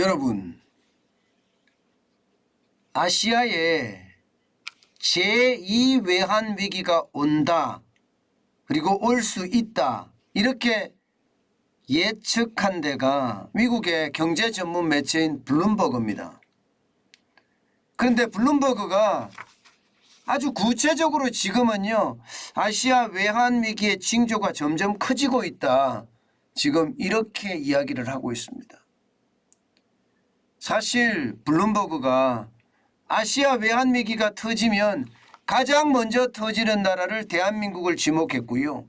여러분, 아시아에 제2 외환위기가 온다, 그리고 올 수 있다, 이렇게 예측한 데가 미국의 경제 전문 매체인 블룸버그입니다. 그런데 블룸버그가 아주 구체적으로 지금은요, 아시아 외환위기의 징조가 점점 커지고 있다, 지금 이렇게 이야기를 하고 있습니다. 사실 블룸버그가 아시아 외환위기가 터지면 가장 먼저 터지는 나라를 대한민국을 지목했고요.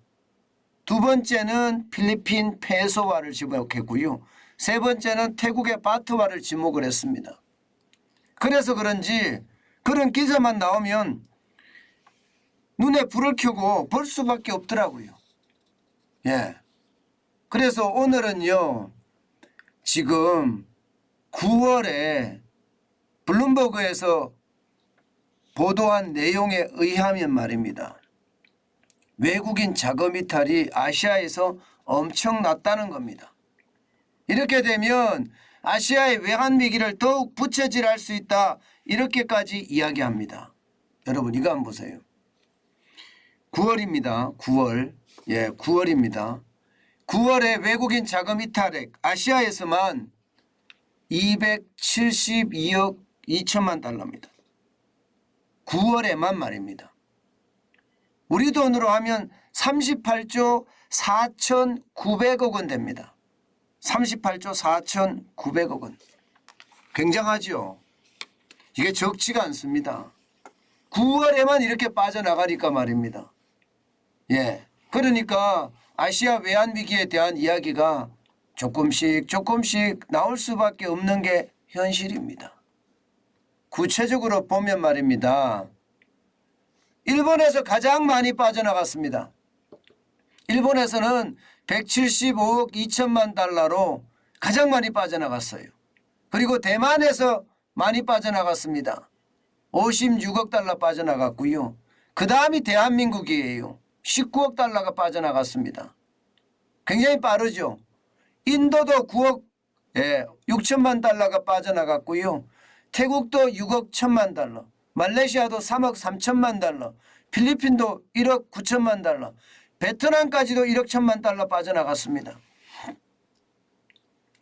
두 번째는 필리핀 페소화를 지목했고요. 세 번째는 태국의 바트화를 지목을 했습니다. 그래서 그런지 그런 기사만 나오면 눈에 불을 켜고 볼 수밖에 없더라고요. 예. 그래서 오늘은요, 지금 9월에 블룸버그에서 보도한 내용에 의하면 말입니다, 외국인 자금 이탈이 아시아에서 엄청 났다는 겁니다. 이렇게 되면 아시아의 외환위기를 더욱 부채질할 수 있다, 이렇게까지 이야기합니다. 여러분, 이거 한번 보세요. 9월입니다. 9월. 예, 9월입니다. 9월에 외국인 자금 이탈액 아시아에서만 272억 2천만 달러입니다. 9월에만 말입니다. 우리 돈으로 하면 38조 4,900억 원 됩니다. 38조 4,900억 원. 굉장하죠. 이게 적지가 않습니다. 9월에만 이렇게 빠져나가니까 말입니다. 예. 그러니까 아시아 외환위기에 대한 이야기가 조금씩 나올 수밖에 없는 게 현실입니다. 구체적으로 보면 말입니다, 일본에서 가장 많이 빠져나갔습니다. 일본에서는 175억 2천만 달러로 가장 많이 빠져나갔어요. 그리고 대만에서 많이 빠져나갔습니다. 56억 달러 빠져나갔고요. 그 다음이 대한민국이에요. 19억 달러가 빠져나갔습니다. 굉장히 빠르죠. 인도도 9억 6천만 달러가 빠져나갔고요. 태국도 6억 1천만 달러, 말레이시아도 3억 3천만 달러, 필리핀도 1억 9천만 달러, 베트남까지도 1억 1천만 달러 빠져나갔습니다.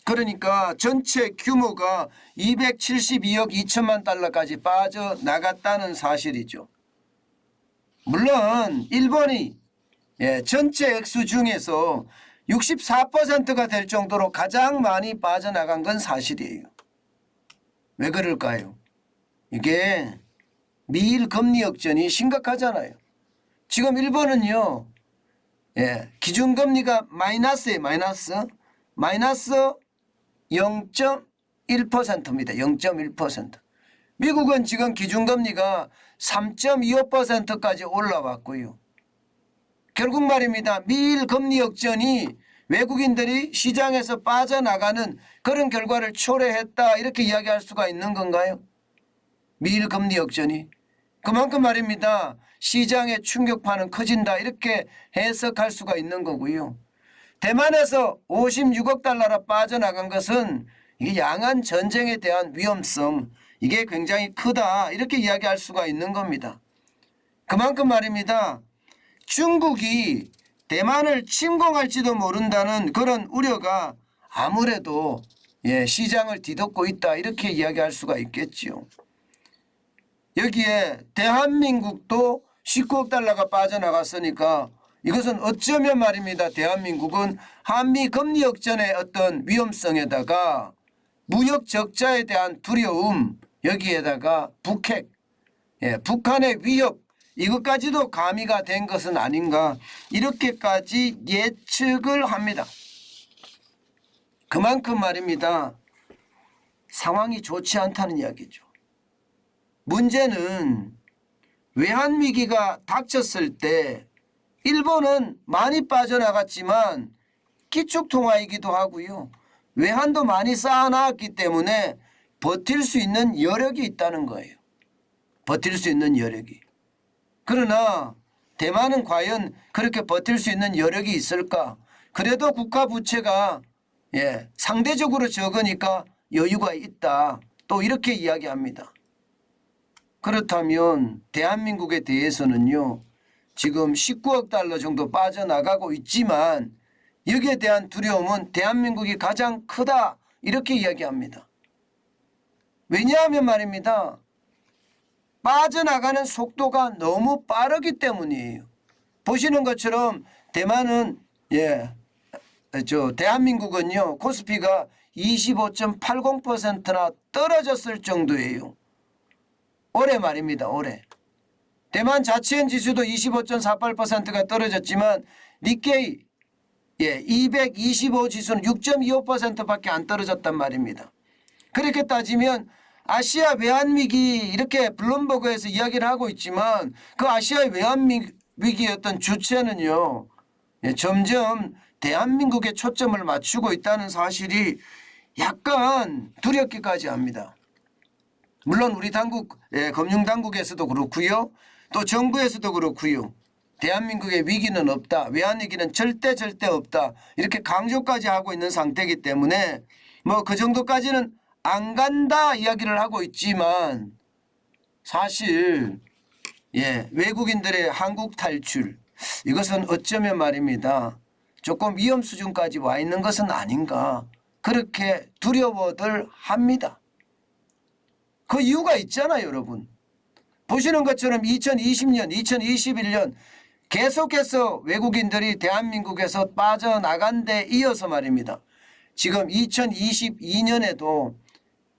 그러니까 전체 규모가 272억 2천만 달러까지 빠져나갔다는 사실이죠. 물론 일본이 전체 액수 중에서 64%가 될 정도로 가장 많이 빠져나간 건 사실이에요. 왜 그럴까요? 이게 미일 금리 역전이 심각하잖아요. 지금 일본은요, 기준금리가 마이너스예요. 마이너스 0.1%입니다. 0.1%. 미국은 지금 기준금리가 3.25%까지 올라왔고요. 결국 말입니다, 미일 금리 역전이 외국인들이 시장에서 빠져나가는 그런 결과를 초래했다, 이렇게 이야기할 수가 있는 건가요? 미일 금리 역전이 그만큼 말입니다, 시장의 충격파는 커진다, 이렇게 해석할 수가 있는 거고요. 대만에서 56억 달러라 빠져나간 것은 이게 양안 전쟁에 대한 위험성, 이게 굉장히 크다, 이렇게 이야기할 수가 있는 겁니다. 그만큼 말입니다, 중국이 대만을 침공할지도 모른다는 그런 우려가 아무래도 시장을 뒤덮고 있다, 이렇게 이야기할 수가 있겠죠. 여기에 대한민국도 19억 달러가 빠져나갔으니까 이것은 어쩌면 말입니다, 대한민국은 한미 금리 역전의 어떤 위험성에다가 무역 적자에 대한 두려움, 여기에다가 북핵, 북한의 위협, 이것까지도 가미가 된 것은 아닌가, 이렇게까지 예측을 합니다. 그만큼 말입니다, 상황이 좋지 않다는 이야기죠. 문제는 외환위기가 닥쳤을 때 일본은 많이 빠져나갔지만 기축통화이기도 하고요, 외환도 많이 쌓아놨기 때문에 버틸 수 있는 여력이 있다는 거예요. 버틸 수 있는 여력이. 그러나 대만은 과연 그렇게 버틸 수 있는 여력이 있을까? 그래도 국가 부채가 상대적으로 적으니까 여유가 있다. 또 이렇게 이야기합니다. 그렇다면 대한민국에 대해서는요. 지금 19억 달러 정도 빠져나가고 있지만 여기에 대한 두려움은 대한민국이 가장 크다. 이렇게 이야기합니다. 왜냐하면 말입니다. 빠져나가는 속도가 너무 빠르기 때문이에요. 보시는 것처럼 대만은 대한민국은요. 코스피가 25.80%나 떨어졌을 정도예요. 올해 말입니다. 올해. 대만 자치행 지수도 25.48%가 떨어졌지만 니케이 225 지수는 6.25%밖에 안 떨어졌단 말입니다. 그렇게 따지면 아시아 외환위기 이렇게 블룸버그에서 이야기를 하고 있지만 그 아시아의 외환위기의 어떤 주체는요. 점점 대한민국에 초점을 맞추고 있다는 사실이 약간 두렵기까지 합니다. 물론 우리 당국, 금융당국에서도 그렇고요. 또 정부에서도 그렇고요. 대한민국의 위기는 없다. 외환위기는 절대 없다. 이렇게 강조까지 하고 있는 상태이기 때문에 뭐 그 정도까지는 안 간다 이야기를 하고 있지만 사실 외국인들의 한국 탈출 이것은 어쩌면 말입니다. 조금 위험 수준까지 와 있는 것은 아닌가 그렇게 두려워들 합니다. 그 이유가 있잖아요, 여러분. 보시는 것처럼 2020년, 2021년 계속해서 외국인들이 대한민국에서 빠져나간 데 이어서 말입니다. 지금 2022년에도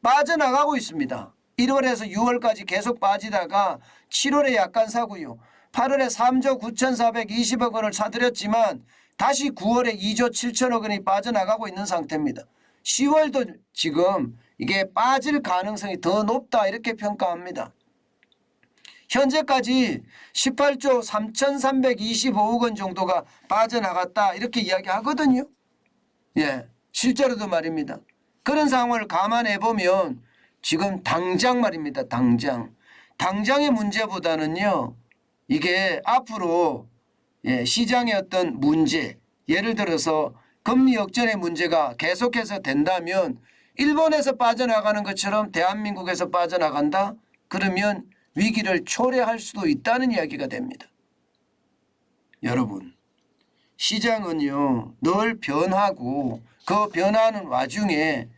빠져나가고 있습니다. 1월에서 6월까지 계속 빠지다가 7월에 약간 사고요. 8월에 3조 9,420억 원을 사들였지만 다시 9월에 2조 7천억 원이 빠져나가고 있는 상태입니다. 10월도 지금 이게 빠질 가능성이 더 높다 이렇게 평가합니다. 현재까지 18조 3,325억 원 정도가 빠져나갔다 이렇게 이야기하거든요. 실제로도 말입니다. 그런 상황을 감안해 보면 지금 당장 말입니다. 당장의 문제보다는요. 이게 앞으로 시장의 어떤 문제 예를 들어서 금리 역전의 문제가 계속해서 된다면 일본에서 빠져나가는 것처럼 대한민국에서 빠져나간다? 그러면 위기를 초래할 수도 있다는 이야기가 됩니다. 여러분 시장은요 늘 변하고 그 변하는 와중에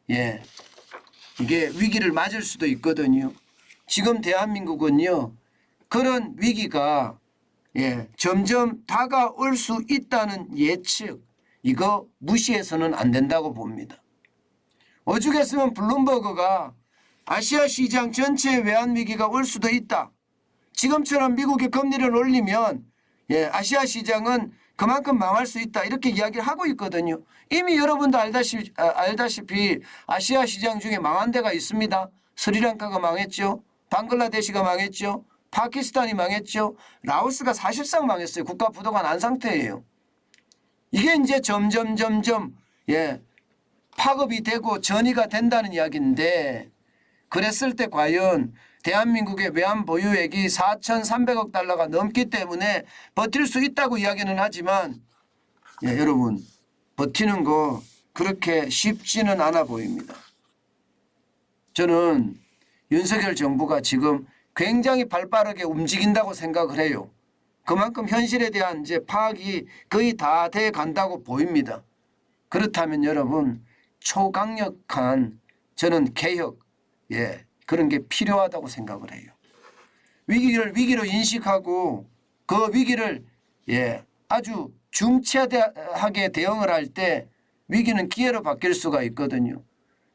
이게 위기를 맞을 수도 있거든요. 지금 대한민국은요 그런 위기가 점점 다가올 수 있다는 예측 이거 무시해서는 안 된다고 봅니다. 오죽했으면 블룸버그가 아시아 시장 전체의 외환위기가 올 수도 있다. 지금처럼 미국이 금리를 올리면 아시아 시장은 그만큼 망할 수 있다. 이렇게 이야기를 하고 있거든요. 이미 여러분도 알다시피 아시아 시장 중에 망한 데가 있습니다. 스리랑카가 망했죠. 방글라데시가 망했죠. 파키스탄이 망했죠. 라오스가 사실상 망했어요. 국가 부도가 난 상태예요. 이게 이제 점점 파급이 되고 전이가 된다는 이야기인데 그랬을 때 과연 대한민국의 외환 보유액이 4,300억 달러가 넘기 때문에 버틸 수 있다고 이야기는 하지만 여러분 버티는 거 그렇게 쉽지는 않아 보입니다. 저는 윤석열 정부가 지금 굉장히 발빠르게 움직인다고 생각을 해요. 그만큼 현실에 대한 이제 파악이 거의 다 돼 간다고 보입니다. 그렇다면 여러분 초강력한 저는 개혁 그런 게 필요하다고 생각을 해요. 위기를 위기로 인식하고 그 위기를 아주 중차대하게 대응을 할 때 위기는 기회로 바뀔 수가 있거든요.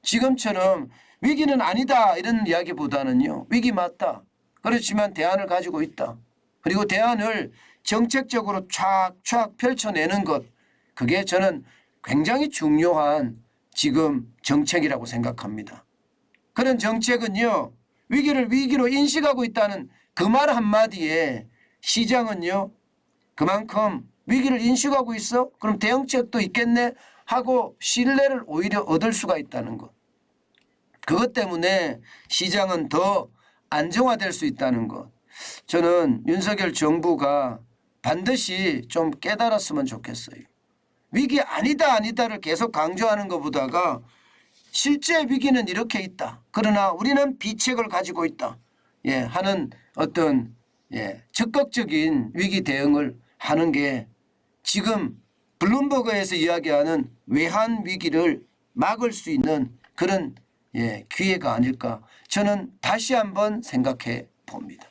지금처럼 위기는 아니다 이런 이야기보다는요. 위기 맞다. 그렇지만 대안을 가지고 있다. 그리고 대안을 정책적으로 촥촥 펼쳐내는 것 그게 저는 굉장히 중요한 지금 정책이라고 생각합니다. 그런 정책은요. 위기를 위기로 인식하고 있다는 그 말 한마디에 시장은요. 그만큼 위기를 인식하고 있어? 그럼 대응책도 있겠네? 하고 신뢰를 오히려 얻을 수가 있다는 것. 그것 때문에 시장은 더 안정화될 수 있다는 것. 저는 윤석열 정부가 반드시 좀 깨달았으면 좋겠어요. 위기 아니다를 계속 강조하는 것보다가 실제 위기는 이렇게 있다. 그러나 우리는 비책을 가지고 있다. 예, 하는 어떤 적극적인 위기 대응을 하는 게 지금 블룸버그에서 이야기하는 외환 위기를 막을 수 있는 그런 기회가 아닐까 저는 다시 한번 생각해 봅니다.